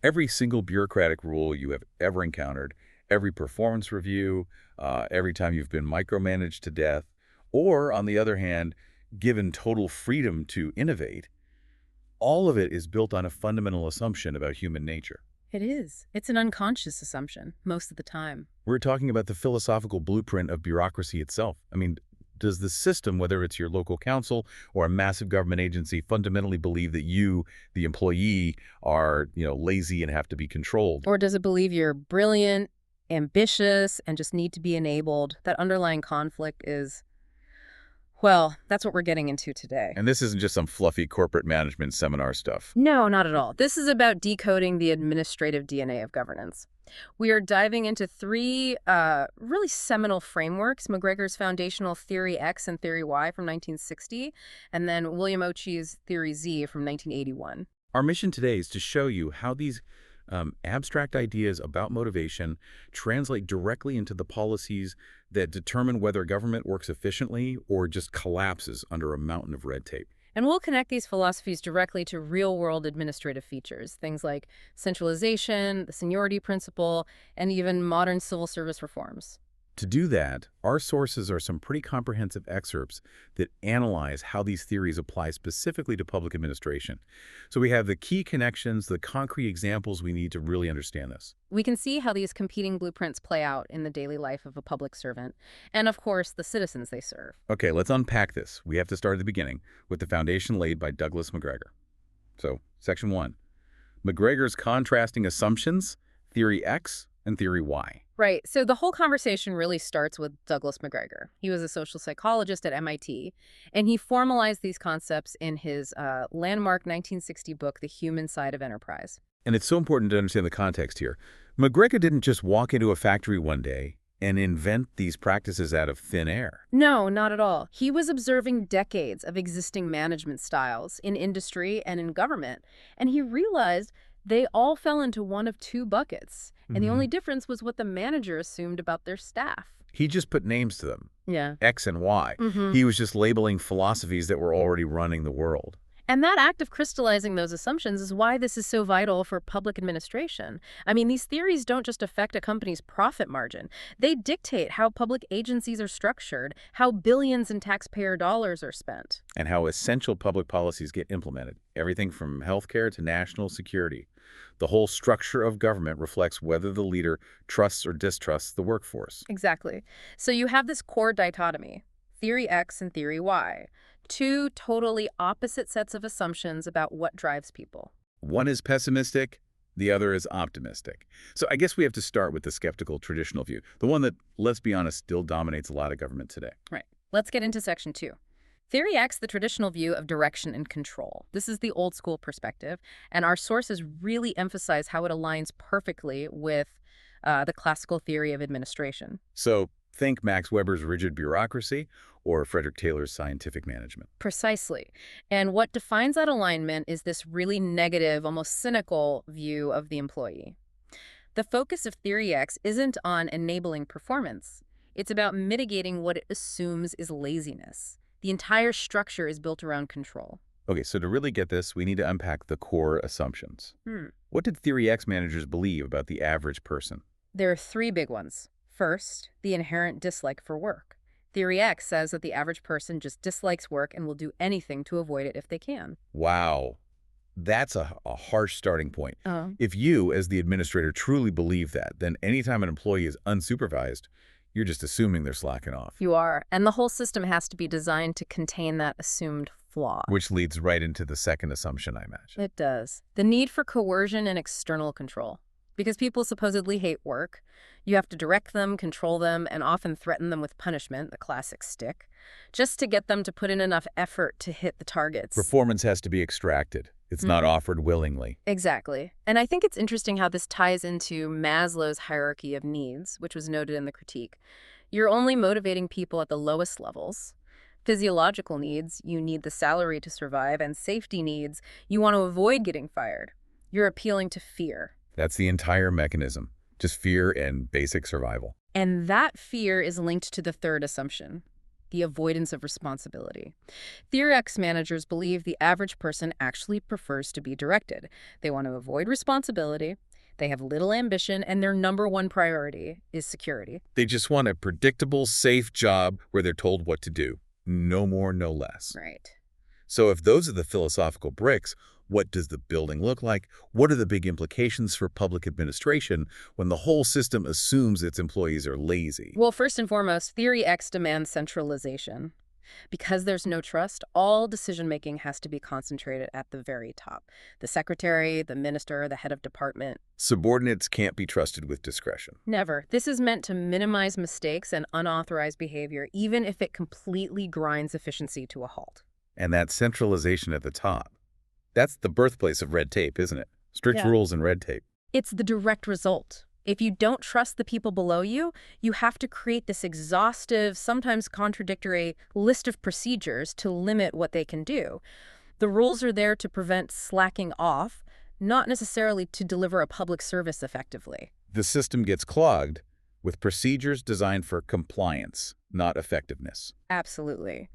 Every single bureaucratic rule you have ever encountered, every performance review, every time you've been micromanaged to death, or, on the other hand, given total freedom to innovate, all of it is built on a fundamental assumption about human nature. It is. It's an unconscious assumption, most of the time. We're talking about the philosophical blueprint of bureaucracy itself. I mean, does the system, whether it's your local council or a massive government agency, fundamentally believe that you, the employee, are, lazy and have to be controlled? Or does it believe you're brilliant, ambitious, and just need to be enabled? That underlying conflict is, well, that's what we're getting into today. And this isn't just some fluffy corporate management seminar stuff. No, not at all. This is about decoding the administrative DNA of governance. We are diving into three really seminal frameworks: McGregor's foundational Theory X and Theory Y from 1960, and then William Ochi's Theory Z from 1981. Our mission today is to show you how these abstract ideas about motivation translate directly into the policies that determine whether government works efficiently or just collapses under a mountain of red tape. And we'll connect these philosophies directly to real-world administrative features, things like centralization, the seniority principle, and even modern civil service reforms. To do that, our sources are some pretty comprehensive excerpts that analyze how these theories apply specifically to public administration. So we have the key connections, the concrete examples we need to really understand this. We can see how these competing blueprints play out in the daily life of a public servant, and of course, the citizens they serve. Okay, let's unpack this. We have to start at the beginning with the foundation laid by Douglas McGregor. So, Section 1, McGregor's contrasting assumptions, Theory X and Theory Y. Right. So the whole conversation really starts with Douglas McGregor. He was a social psychologist at MIT, and he formalized these concepts in his landmark 1960 book, The Human Side of Enterprise. And it's so important to understand the context here. McGregor didn't just walk into a factory one day and invent these practices out of thin air. No, not at all. He was observing decades of existing management styles in industry and in government, and he realized they all fell into one of two buckets, and the only difference was what the manager assumed about their staff. He just put names to them, Yeah. X and Y. He was just labeling philosophies that were already running the world. And that act of crystallizing those assumptions is why this is so vital for public administration. I mean, these theories don't just affect a company's profit margin. They dictate how public agencies are structured, how billions in taxpayer dollars are spent. And how essential public policies get implemented. Everything from healthcare to national security. The whole structure of government reflects whether the leader trusts or distrusts the workforce. Exactly. So you have this core dichotomy, Theory X and Theory Y. Two totally opposite sets of assumptions about what drives people. One is pessimistic, the other is optimistic. So I guess we have to start with the skeptical traditional view, the one that, let's be honest, still dominates a lot of government today. Right. Let's get into Section 2. Theory X, the traditional view of direction and control. This is the old school perspective, and our sources really emphasize how it aligns perfectly with the classical theory of administration. So think Max Weber's rigid bureaucracy or Frederick Taylor's scientific management. Precisely. And what defines that alignment is this really negative, almost cynical view of the employee. The focus of Theory X isn't on enabling performance. It's about mitigating what it assumes is laziness. The entire structure is built around control. Okay, so to really get this, we need to unpack the core assumptions. What did Theory X managers believe about the average person? There are three big ones. First, the inherent dislike for work. Theory X says that the average person just dislikes work and will do anything to avoid it if they can. Wow, that's a harsh starting point. If you, as the administrator, truly believe that, then anytime an employee is unsupervised, you're just assuming they're slacking off. You are. And the whole system has to be designed to contain that assumed flaw. Which leads right into the second assumption, I imagine. It does. The need for coercion and external control. Because people supposedly hate work, you have to direct them, control them, and often threaten them with punishment, the classic stick, just to get them to put in enough effort to hit the targets. Performance has to be extracted. It's not offered willingly. Exactly. And I think it's interesting how this ties into Maslow's hierarchy of needs, which was noted in the critique. You're only motivating people at the lowest levels. Physiological needs, you need the salary to survive, and safety needs, you want to avoid getting fired. You're appealing to fear. That's the entire mechanism, just fear and basic survival. And that fear is linked to the third assumption, the avoidance of responsibility. Theory X managers believe the average person actually prefers to be directed. They want to avoid responsibility, they have little ambition, and their number one priority is security. They just want a predictable, safe job where they're told what to do. No more, no less. Right. So if those are the philosophical bricks, what does the building look like? What are the big implications for public administration when the whole system assumes its employees are lazy? Well, first and foremost, Theory X demands centralization. Because there's no trust, all decision-making has to be concentrated at the very top. The secretary, the minister, the head of department. Subordinates can't be trusted with discretion. Never. This is meant to minimize mistakes and unauthorized behavior, even if it completely grinds efficiency to a halt. And that centralization at the top, that's the birthplace of red tape, isn't it? Strict Yeah. rules and red tape. It's the direct result. If you don't trust the people below you, you have to create this exhaustive, sometimes contradictory list of procedures to limit what they can do. The rules are there to prevent slacking off, not necessarily to deliver a public service effectively. The system gets clogged with procedures designed for compliance, not effectiveness. Absolutely.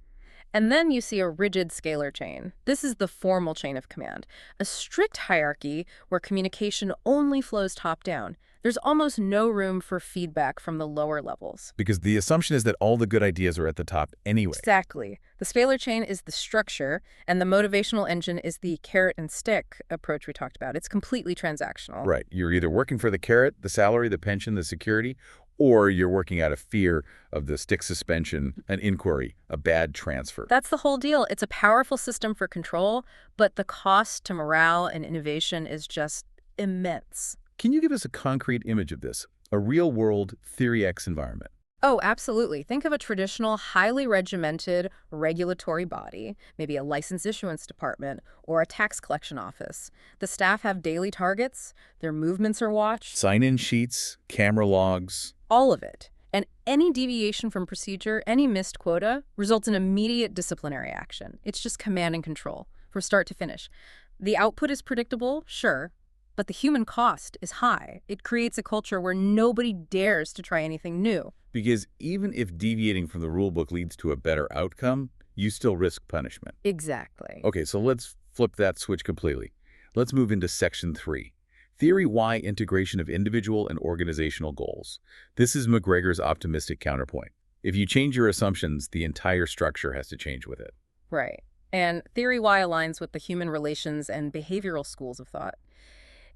And then you see a rigid scalar chain. This is the formal chain of command, a strict hierarchy where communication only flows top-down. There's almost no room for feedback from the lower levels. Because the assumption is that all the good ideas are at the top anyway. Exactly. The scalar chain is the structure, and the motivational engine is the carrot and stick approach we talked about. It's completely transactional. Right. You're either working for the carrot, the salary, the pension, the security, or you're working out of fear of the stick suspension, an inquiry, a bad transfer. That's the whole deal. It's a powerful system for control, but the cost to morale and innovation is just immense. Can you give us a concrete image of this? A real-world Theory X environment? Oh, absolutely. Think of a traditional, highly regimented regulatory body, maybe a license issuance department or a tax collection office. The staff have daily targets, their movements are watched. Sign-in sheets, camera logs. All of it. And any deviation from procedure, any missed quota, results in immediate disciplinary action. It's just command and control, from start to finish. The output is predictable, sure, but the human cost is high. It creates a culture where nobody dares to try anything new. Because even if deviating from the rulebook leads to a better outcome, you still risk punishment. Exactly. Okay, so let's flip that switch completely. Let's move into Section 3. Theory Y, integration of individual and organizational goals. This is McGregor's optimistic counterpoint. If you change your assumptions, the entire structure has to change with it. Right. And Theory Y aligns with the human relations and behavioral schools of thought.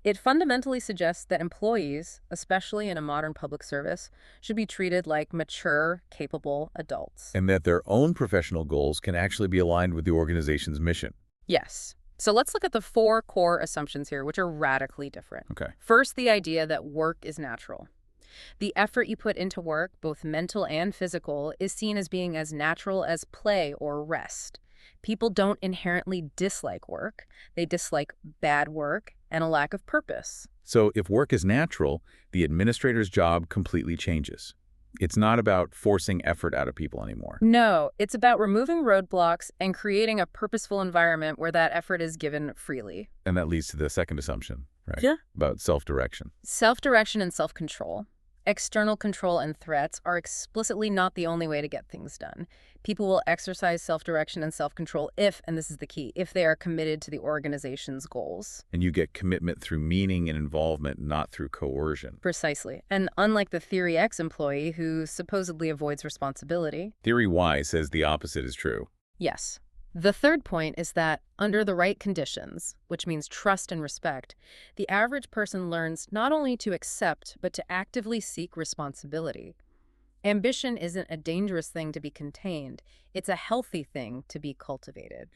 It fundamentally suggests that employees, especially in a modern public service, should be treated like mature, capable adults. And that their own professional goals can actually be aligned with the organization's mission. Yes. So let's look at the 4 core assumptions here, which are radically different. Okay. First, the idea that work is natural. The effort you put into work, both mental and physical, is seen as being as natural as play or rest. People don't inherently dislike work. They dislike bad work and a lack of purpose. So if work is natural, the administrator's job completely changes. It's not about forcing effort out of people anymore. No, it's about removing roadblocks and creating a purposeful environment where that effort is given freely. And that leads to the second assumption, right? Yeah. About self-direction. Self-direction and self-control. External control and threats are explicitly not the only way to get things done. People will exercise self-direction and self-control if, and this is the key, if they are committed to the organization's goals. And you get commitment through meaning and involvement, not through coercion. Precisely. And unlike the Theory X employee who supposedly avoids responsibility. Theory Y says the opposite is true. Yes. The third point is that under the right conditions, which means trust and respect, the average person learns not only to accept, but to actively seek responsibility. Ambition isn't a dangerous thing to be contained. It's a healthy thing to be cultivated.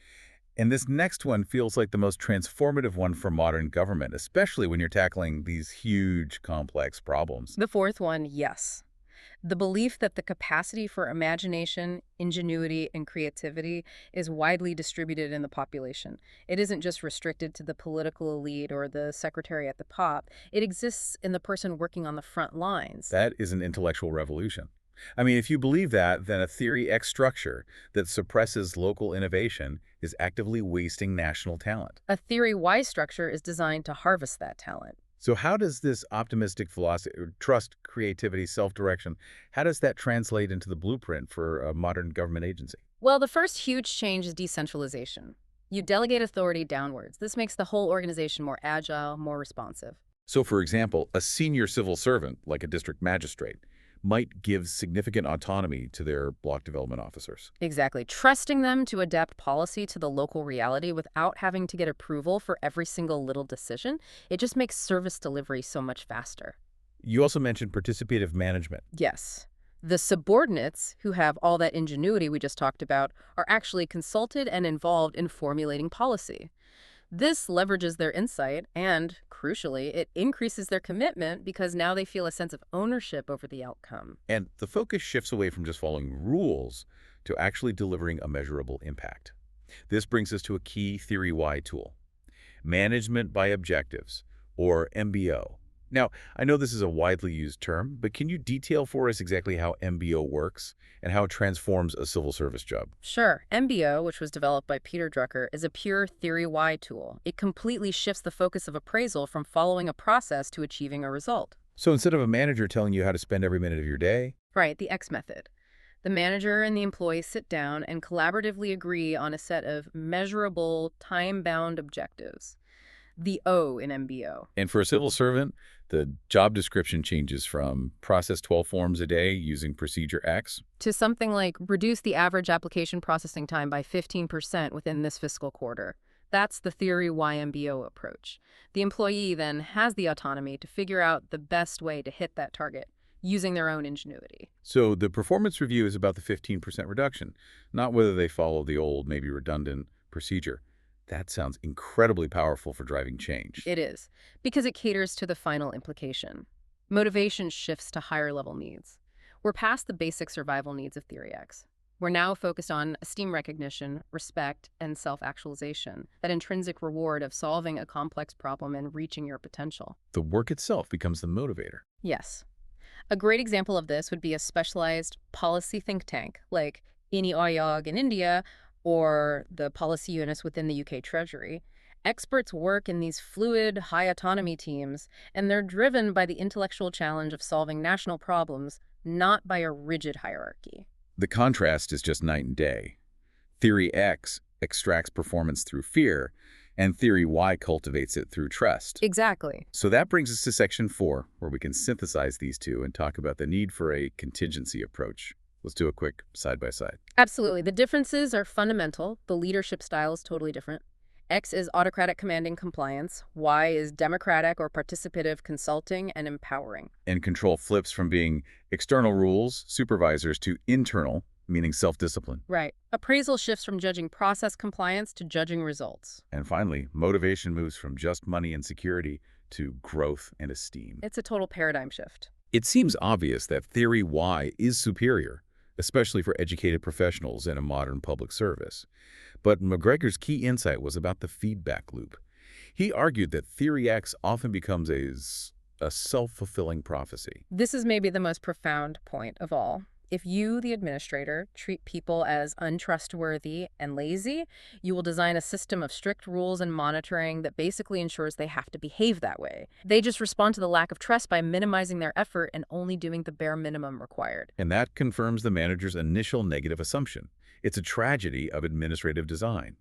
And this next one feels like the most transformative one for modern government, especially when you're tackling these huge, complex problems. The fourth one, yes. The belief that the capacity for imagination, ingenuity, and creativity is widely distributed in the population. It isn't just restricted to the political elite or the secretary at the top. It exists in the person working on the front lines. That is an intellectual revolution. I mean, if you believe that, then a Theory X structure that suppresses local innovation is actively wasting national talent. A Theory Y structure is designed to harvest that talent. So how does this optimistic philosophy, or trust, creativity, self-direction, how does that translate into the blueprint for a modern government agency? Well, the first huge change is decentralization. You delegate authority downwards. This makes the whole organization more agile, more responsive. So, for example, a senior civil servant, like a district magistrate, might give significant autonomy to their block development officers. Exactly. Trusting them to adapt policy to the local reality without having to get approval for every single little decision, it just makes service delivery so much faster. You also mentioned participative management. Yes. The subordinates, who have all that ingenuity we just talked about, are actually consulted and involved in formulating policy. This leverages their insight and, crucially, it increases their commitment because now they feel a sense of ownership over the outcome. And the focus shifts away from just following rules to actually delivering a measurable impact. This brings us to a key theory Y tool, management by objectives, or MBO. Now, I know this is a widely used term, but can you detail for us exactly how MBO works and how it transforms a civil service job? Sure, MBO, which was developed by Peter Drucker, is a pure theory Y tool. It completely shifts the focus of appraisal from following a process to achieving a result. So instead of a manager telling you how to spend every minute of your day, Right, the X method. The manager and the employee sit down and collaboratively agree on a set of measurable, time-bound objectives. The O in MBO. and for a civil servant, the job description changes from process 12 forms a day using procedure X. To something like reduce the average application processing time by 15% within this fiscal quarter. That's the theory YMBO approach. The employee then has the autonomy to figure out the best way to hit that target using their own ingenuity. So the performance review is about the 15% reduction, not whether they follow the old, maybe redundant procedure. That sounds incredibly powerful for driving change. It is, because it caters to the final implication. Motivation shifts to higher level needs. We're past the basic survival needs of Theory X. We're now focused on esteem recognition, respect, and self-actualization, that intrinsic reward of solving a complex problem and reaching your potential. The work itself becomes the motivator. Yes. A great example of this would be a specialized policy think tank, like INI Ayog in India, or the policy units within the UK Treasury. Experts work in these fluid, high-autonomy teams, and they're driven by the intellectual challenge of solving national problems, not by a rigid hierarchy. The contrast is just night and day. Theory X extracts performance through fear, and Theory Y cultivates it through trust. Exactly. So that brings us to Section 4, where we can synthesize these two and talk about the need for a contingency approach. Let's do a quick side-by-side. Absolutely. The differences are fundamental. The leadership style is totally different. X is autocratic commanding compliance. Y is democratic or participative consulting and empowering. And control flips from being external rules, supervisors, to internal, meaning self-discipline. Right. Appraisal shifts from judging process compliance to judging results. And finally, motivation moves from just money and security to growth and esteem. It's a total paradigm shift. It seems obvious that Theory Y is superior, especially for educated professionals in a modern public service. But McGregor's key insight was about the feedback loop. He argued that Theory X often becomes a self-fulfilling prophecy. This is maybe the most profound point of all. If you, the administrator, treat people as untrustworthy and lazy, you will design a system of strict rules and monitoring that basically ensures they have to behave that way. They just respond to the lack of trust by minimizing their effort and only doing the bare minimum required. And that confirms the manager's initial negative assumption. It's a tragedy of administrative design.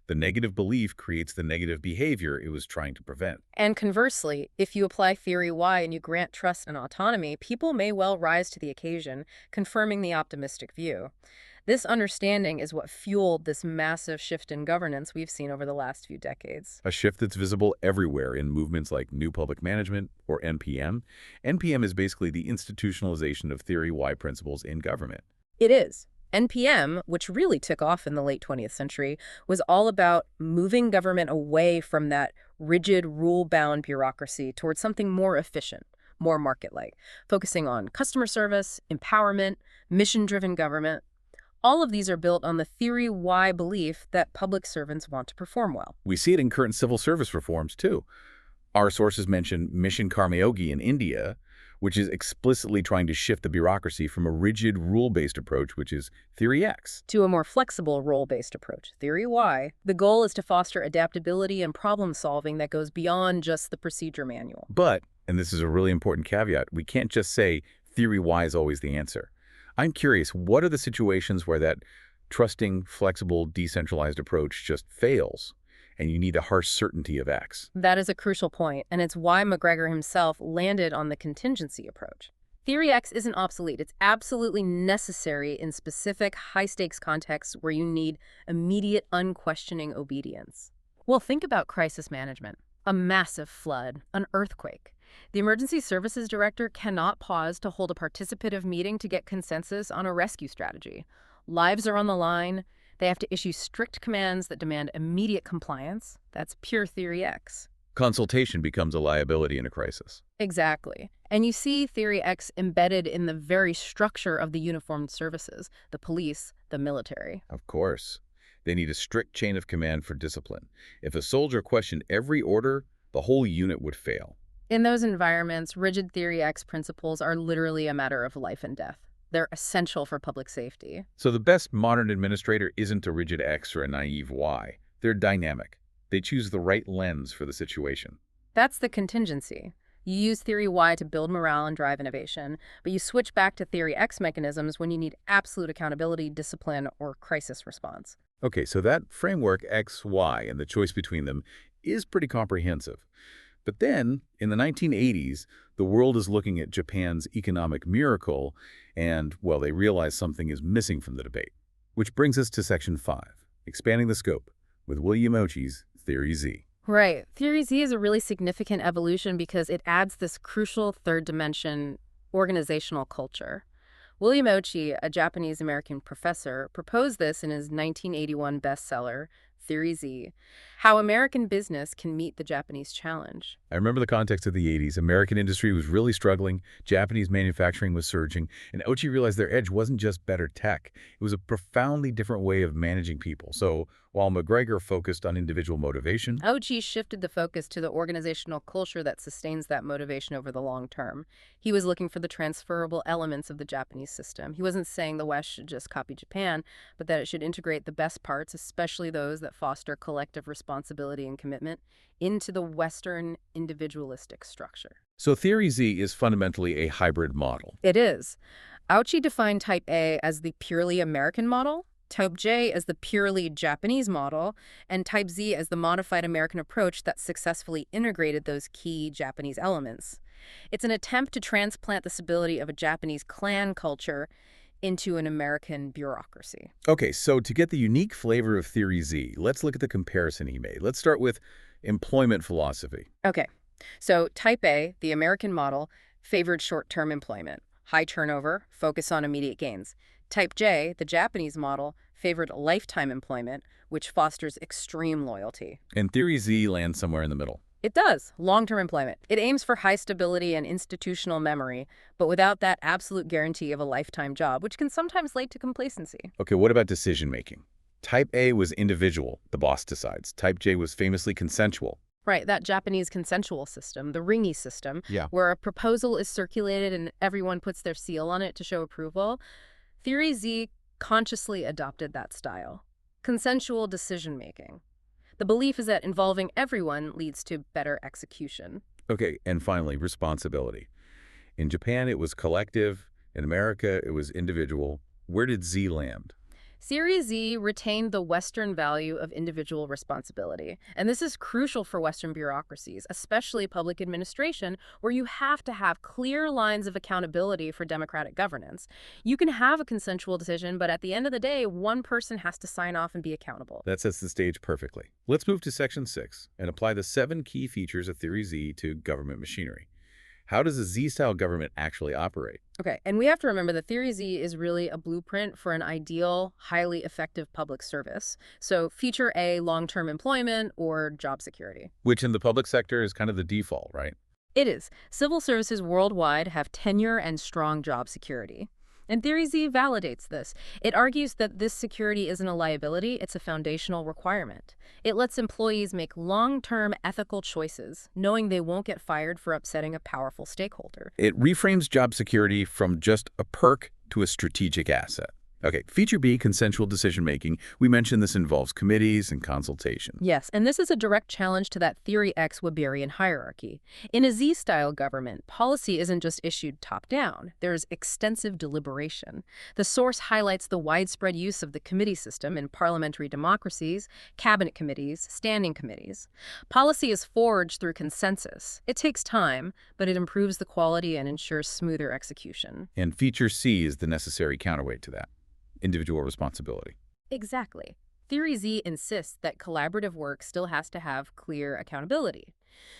The negative belief creates the negative behavior it was trying to prevent. And conversely, if you apply Theory Y and you grant trust and autonomy, people may well rise to the occasion, confirming the optimistic view. This understanding is what fueled this massive shift in governance we've seen over the last few decades. A shift that's visible everywhere in movements like New Public Management, or NPM. NPM is basically the institutionalization of Theory Y principles in government. It is. NPM, which really took off in the late 20th century, was all about moving government away from that rigid, rule-bound bureaucracy towards something more efficient, more market-like, focusing on customer service, empowerment, mission-driven government. All of these are built on the Theory Y belief that public servants want to perform well. We see it in current civil service reforms, too. Our sources mention Mission Karmayogi in India, which is explicitly trying to shift the bureaucracy from a rigid rule-based approach, which is Theory X. To a more flexible role-based approach, Theory Y, the goal is to foster adaptability and problem-solving that goes beyond just the procedure manual. But, and this is a really important caveat, we can't just say Theory Y is always the answer. I'm curious, what are the situations where that trusting, flexible, decentralized approach just fails, and you need a harsh certainty of X? That is a crucial point, and it's why McGregor himself landed on the contingency approach. Theory X isn't obsolete. It's absolutely necessary in specific, high-stakes contexts where you need immediate, unquestioning obedience. Well, think about crisis management. A massive flood, an earthquake. The emergency services director cannot pause to hold a participative meeting to get consensus on a rescue strategy. Lives are on the line. They have to issue strict commands that demand immediate compliance. That's pure Theory X. Consultation becomes a liability in a crisis. Exactly. And you see Theory X embedded in the very structure of the uniformed services, the police, the military. Of course. They need a strict chain of command for discipline. If a soldier questioned every order, the whole unit would fail. In those environments, rigid Theory X principles are literally a matter of life and death. They're essential for public safety. So the best modern administrator isn't a rigid X or a naive Y. They're dynamic. They choose the right lens for the situation. That's the contingency. You use Theory Y to build morale and drive innovation, but you switch back to Theory X mechanisms when you need absolute accountability, discipline, or crisis response. Okay, so that framework X, Y, and the choice between them is pretty comprehensive. But then, in the 1980s, the world is looking at Japan's economic miracle, and, well, they realize something is missing from the debate. Which brings us to Section 5, expanding the scope, with William Ochi's Theory Z. Right. Theory Z is a really significant evolution because it adds this crucial third dimension, organizational culture. William Ochi, a Japanese-American professor, proposed this in his 1981 bestseller, Theory Z, How American Business Can Meet the Japanese Challenge. I remember the context of the 80s. American industry was really struggling, Japanese manufacturing was surging, and Ochi realized their edge wasn't just better tech. It was a profoundly different way of managing people. So while McGregor focused on individual motivation, Ochi shifted the focus to the organizational culture that sustains that motivation over the long term. He was looking for the transferable elements of the Japanese system. He wasn't saying the West should just copy Japan, but that it should integrate the best parts, especially those that foster collective responsibility and commitment, into the Western individualistic structure. so Theory Z is fundamentally a hybrid model. It is. Ochi defined Type A as the purely American model, Type J as the purely Japanese model, and Type Z as the modified American approach that successfully integrated those key Japanese elements. It's an attempt to transplant the stability of a Japanese clan culture into an American bureaucracy. Okay, so to get the unique flavor of Theory Z, let's look at the comparison he made. Let's start with employment philosophy. Okay, so Type A, the American model, favored short-term employment, high turnover, focus on immediate gains. Type J, the Japanese model, favored lifetime employment, which fosters extreme loyalty. And Theory Z lands somewhere in the middle. It does. Long-term employment. It aims for high stability and institutional memory, but without that absolute guarantee of a lifetime job, which can sometimes lead to complacency. Okay, what about decision-making? Type A was individual, the boss decides. Type J was famously consensual. Right, that Japanese consensual system, the ringi system, Yeah. where a proposal is circulated and everyone puts their seal on it to show approval. Theory Z consciously adopted that style. Consensual decision-making. The belief is that involving everyone leads to better execution. Okay, and finally, responsibility. In Japan, it was collective. In America, it was individual. Where did Z land? Theory Z retained the Western value of individual responsibility. And this is crucial for Western bureaucracies, especially public administration, where you have to have clear lines of accountability for democratic governance. You can have a consensual decision, but at the end of the day, one person has to sign off and be accountable. That sets the stage perfectly. Let's move to Section 6 and apply the 7 key features of Theory Z to government machinery. How does a Z-style government actually operate? Okay, and we have to remember that Theory Z is really a blueprint for an ideal, highly effective public service. So feature A, long-term employment or job security. Which in the public sector is kind of the default, right? It is. Civil services worldwide have tenure and strong job security. And Theory Z validates this. It argues that this security isn't a liability, it's a foundational requirement. It lets employees make long-term ethical choices, knowing they won't get fired for upsetting a powerful stakeholder. It reframes job security from just a perk to a strategic asset. Okay, feature B, consensual decision-making. We mentioned this involves committees and consultation. Yes, and this is a direct challenge to that Theory X Weberian hierarchy. In a Z-style government, policy isn't just issued top-down. There's extensive deliberation. The source highlights the widespread use of the committee system in parliamentary democracies, cabinet committees, standing committees. Policy is forged through consensus. It takes time, but it improves the quality and ensures smoother execution. And feature C is the necessary counterweight to that. Individual responsibility. Exactly. Theory Z insists that collaborative work still has to have clear accountability.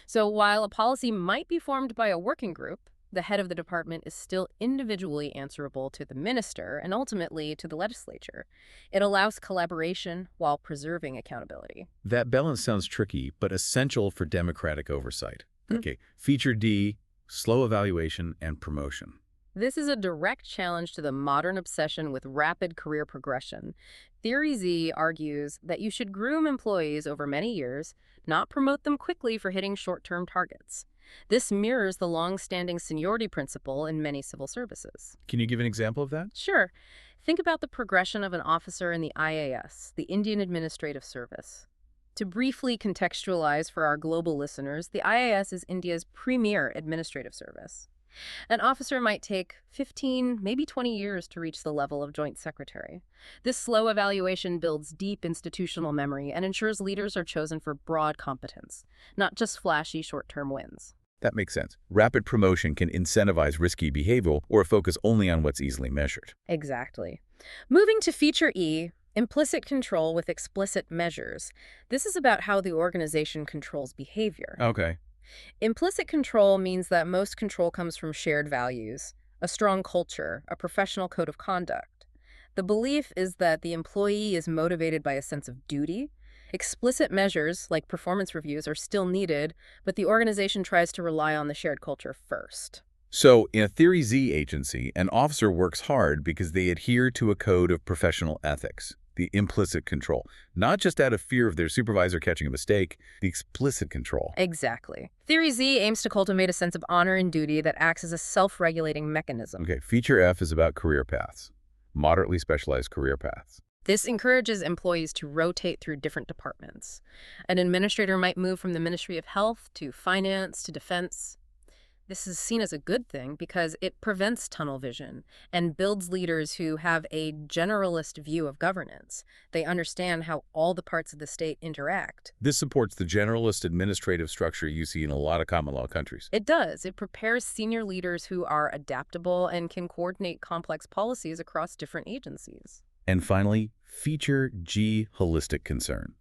So while a policy might be formed by a working group, the head of the department is still individually answerable to the minister and ultimately to the legislature. It allows collaboration while preserving accountability. That balance sounds tricky, but essential for democratic oversight. Okay, feature D, slow evaluation and promotion. This is a direct challenge to the modern obsession with rapid career progression. Theory Z argues that you should groom employees over many years, not promote them quickly for hitting short-term targets. This mirrors the long-standing seniority principle in many civil services. Can you give an example of that? Sure. Think about the progression of an officer in the IAS, the Indian Administrative Service. To briefly contextualize for our global listeners, the IAS is India's premier administrative service. An officer might take 15, maybe 20 years to reach the level of Joint Secretary. This slow evaluation builds deep institutional memory and ensures leaders are chosen for broad competence, not just flashy short-term wins. That makes sense. Rapid promotion can incentivize risky behavior or focus only on what's easily measured. Exactly. Moving to feature E, implicit control with explicit measures. This is about how the organization controls behavior. Okay. Implicit control means that most control comes from shared values, a strong culture, a professional code of conduct. The belief is that the employee is motivated by a sense of duty. Explicit measures, like performance reviews, are still needed, but the organization tries to rely on the shared culture first. So, in a Theory Z agency, an officer works hard because they adhere to a code of professional ethics. The implicit control, not just out of fear of their supervisor catching a mistake, the explicit control. Exactly. Theory Z aims to cultivate a sense of honor and duty that acts as a self-regulating mechanism. Okay, feature F is about career paths, moderately specialized career paths. This encourages employees to rotate through different departments. An administrator might move from the Ministry of Health to Finance to Defense. This is seen as a good thing because it prevents tunnel vision and builds leaders who have a generalist view of governance. They understand how all the parts of the state interact. This supports the generalist administrative structure you see in a lot of common law countries. It does. It prepares senior leaders who are adaptable and can coordinate complex policies across different agencies. And finally, feature G, holistic concern.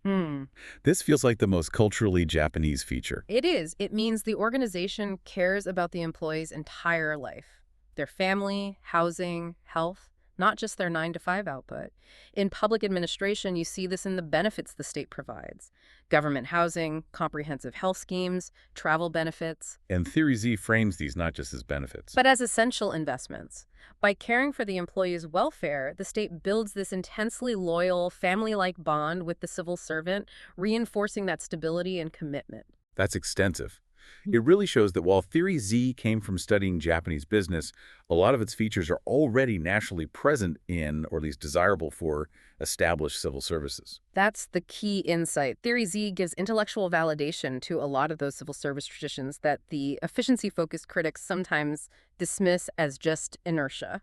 This feels like the most culturally Japanese feature. It is. It means the organization cares about the employee's entire life, their family, housing, health, not just their 9-to-5 output. In public administration, you see this in the benefits the state provides. Government housing, comprehensive health schemes, travel benefits. And Theory Z frames these not just as benefits, but as essential investments. By caring for the employee's welfare, the state builds this intensely loyal, family-like bond with the civil servant, reinforcing that stability and commitment. That's extensive. It really shows that while Theory Z came from studying Japanese business, a lot of its features are already nationally present in, or at least desirable for, established civil services. That's the key insight. Theory Z gives intellectual validation to a lot of those civil service traditions that the efficiency-focused critics sometimes dismiss as just inertia.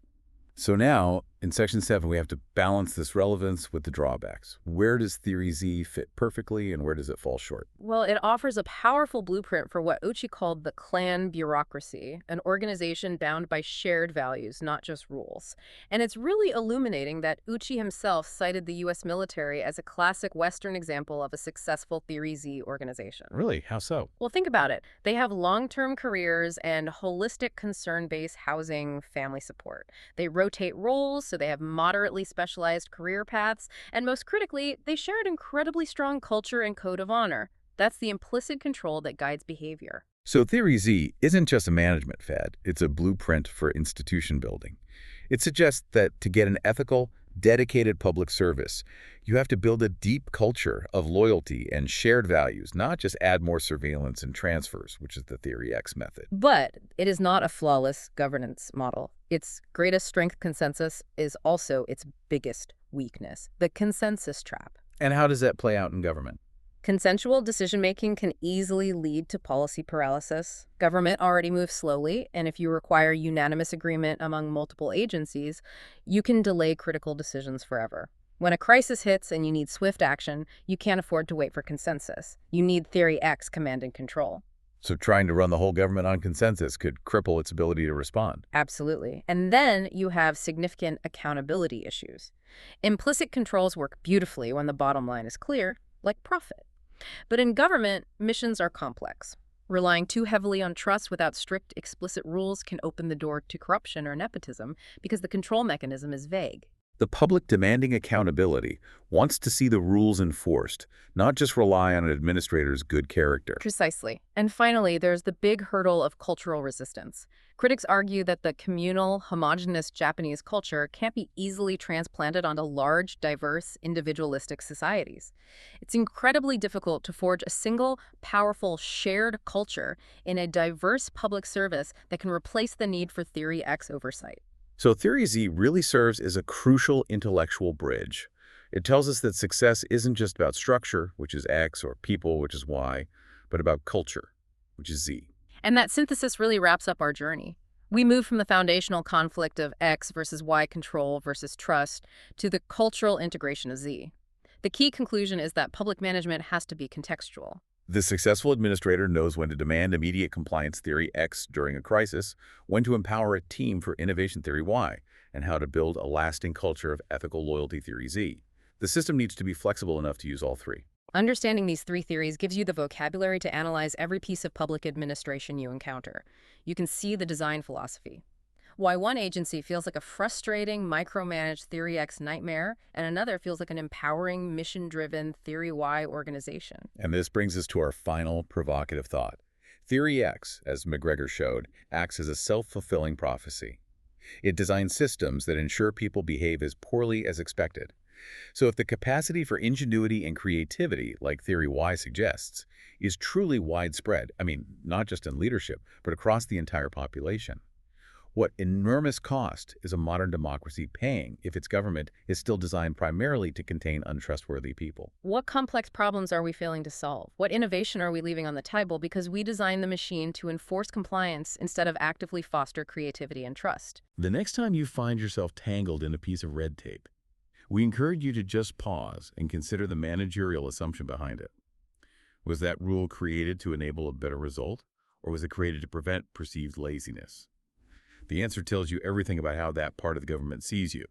So now, in Section 7, we have to balance this relevance with the drawbacks. Where does Theory Z fit perfectly, and where does it fall short? Well, it offers a powerful blueprint for what Uchi called the clan bureaucracy, an organization bound by shared values, not just rules. And it's really illuminating that Uchi himself cited the U.S. military as a classic Western example of a successful Theory Z organization. Really? How so? Well, think about it. They have long-term careers and holistic concern-based housing, family support. They rotate roles, so they have moderately specialized career paths, and most critically, they share an incredibly strong culture and code of honor. That's the implicit control that guides behavior. So Theory Z isn't just a management fad, it's a blueprint for institution building. It suggests that to get an ethical, dedicated public service, you have to build a deep culture of loyalty and shared values, not just add more surveillance and transfers, which is the Theory X method. But it is not a flawless governance model. Its greatest strength consensus is also its biggest weakness, the consensus trap. And how does that play out in government? Consensual decision-making can easily lead to policy paralysis. Government already moves slowly, and if you require unanimous agreement among multiple agencies, you can delay critical decisions forever. When a crisis hits and you need swift action, you can't afford to wait for consensus. You need Theory X command and control. So trying to run the whole government on consensus could cripple its ability to respond. Absolutely. And then you have significant accountability issues. Implicit controls work beautifully when the bottom line is clear, like profit. But in government, missions are complex. Relying too heavily on trust without strict, explicit rules can open the door to corruption or nepotism because the control mechanism is vague. The public demanding accountability wants to see the rules enforced, not just rely on an administrator's good character. Precisely. And finally, there's the big hurdle of cultural resistance. Critics argue that the communal, homogenous Japanese culture can't be easily transplanted onto large, diverse, individualistic societies. It's incredibly difficult to forge a single, powerful, shared culture in a diverse public service that can replace the need for Theory X oversight. So Theory Z really serves as a crucial intellectual bridge. It tells us that success isn't just about structure, which is X, or people, which is Y, but about culture, which is Z. And that synthesis really wraps up our journey. We move from the foundational conflict of X versus Y control versus trust to the cultural integration of Z. The key conclusion is that public management has to be contextual. The successful administrator knows when to demand immediate compliance Theory X during a crisis, when to empower a team for innovation Theory Y, and how to build a lasting culture of ethical loyalty Theory Z. The system needs to be flexible enough to use all three. Understanding these three theories gives you the vocabulary to analyze every piece of public administration you encounter. You can see the design philosophy. Why one agency feels like a frustrating, micromanaged Theory X nightmare, and another feels like an empowering, mission-driven Theory Y organization. And this brings us to our final provocative thought. Theory X, as McGregor showed, acts as a self-fulfilling prophecy. It designs systems that ensure people behave as poorly as expected. So if the capacity for ingenuity and creativity, like Theory Y suggests, is truly widespread, not just in leadership, but across the entire population, what enormous cost is a modern democracy paying if its government is still designed primarily to contain untrustworthy people? What complex problems are we failing to solve? What innovation are we leaving on the table because we designed the machine to enforce compliance instead of actively foster creativity and trust? The next time you find yourself tangled in a piece of red tape, we encourage you to just pause and consider the managerial assumption behind it. Was that rule created to enable a better result, or was it created to prevent perceived laziness? The answer tells you everything about how that part of the government sees you.